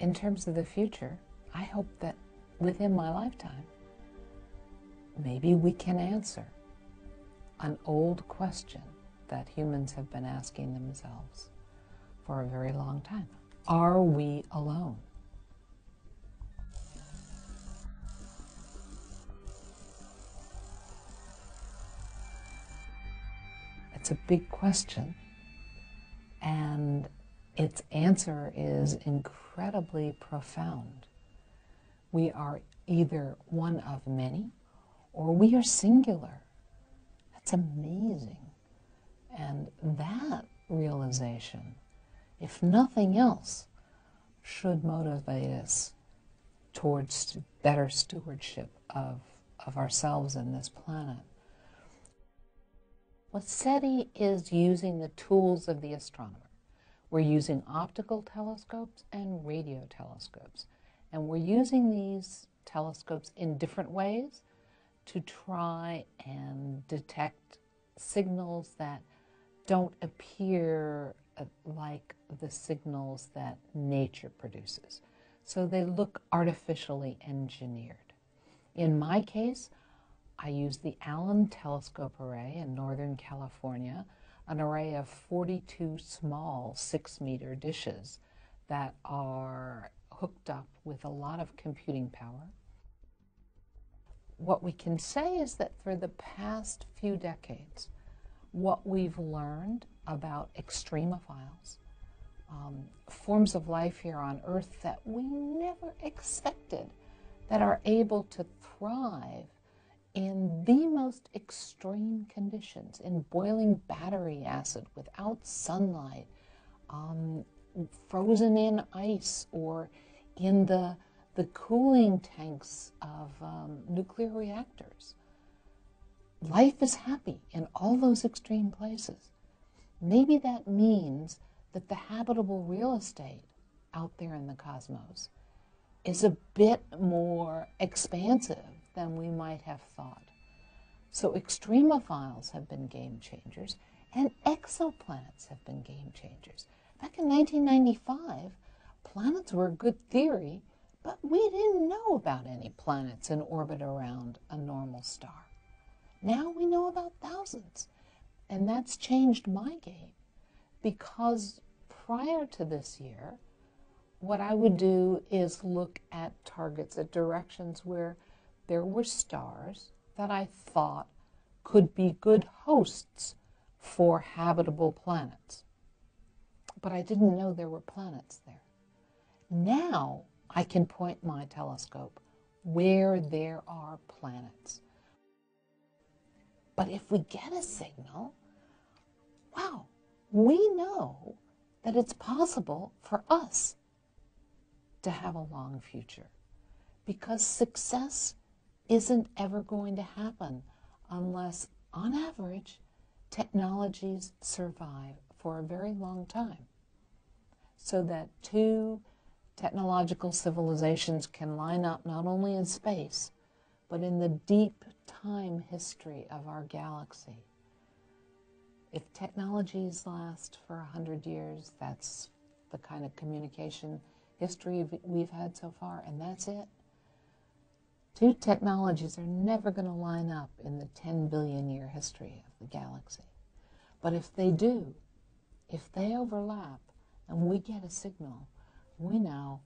In terms of the future, I hope that within my lifetime, maybe we can answer an old question that humans have been asking themselves for a very long time. Are we alone? It's a big question, and its answer is incredibly profound. We are either one of many, or we are singular. That's amazing. And that realization, if nothing else, should motivate us towards better stewardship of ourselves and this planet. Well, Seti is using the tools of the astronomer. We're using optical telescopes and radio telescopes. And we're using these telescopes in different ways to try and detect signals that don't appear like the signals that nature produces. So they look artificially engineered. In my case, I use the Allen Telescope Array in Northern California, an array of 42 small 6-meter dishes that are hooked up with a lot of computing power. What we can say is that for the past few decades, what we've learned about extremophiles, forms of life here on Earth that we never expected, that are able to thrive in the most extreme conditions, in boiling battery acid without sunlight, frozen in ice, or in the cooling tanks of nuclear reactors. Life is happy in all those extreme places. Maybe that means that the habitable real estate out there in the cosmos is a bit more expansive than we might have thought. So extremophiles have been game changers, and exoplanets have been game changers. Back in 1995, planets were a good theory, but we didn't know about any planets in orbit around a normal star. Now we know about thousands, and that's changed my game, because prior to this year, what I would do is look at targets, at directions where there were stars that I thought could be good hosts for habitable planets. But I didn't know there were planets there. Now I can point my telescope where there are planets. But if we get a signal, wow, we know that it's possible for us to have a long future, because success isn't ever going to happen unless, on average, technologies survive for a very long time, so that two technological civilizations can line up not only in space, but in the deep time history of our galaxy. If technologies last for 100 years, that's the kind of communication history we've had so far, and that's it. Two technologies are never going to line up in the 10 billion year history of the galaxy. But if they do, if they overlap and we get a signal, we know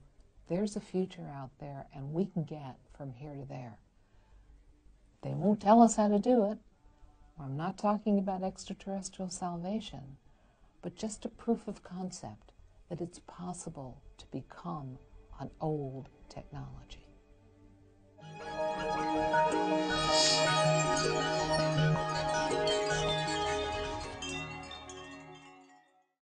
there's a future out there and we can get from here to there. They won't tell us how to do it. I'm not talking about extraterrestrial salvation, but just a proof of concept that it's possible to become an old technology.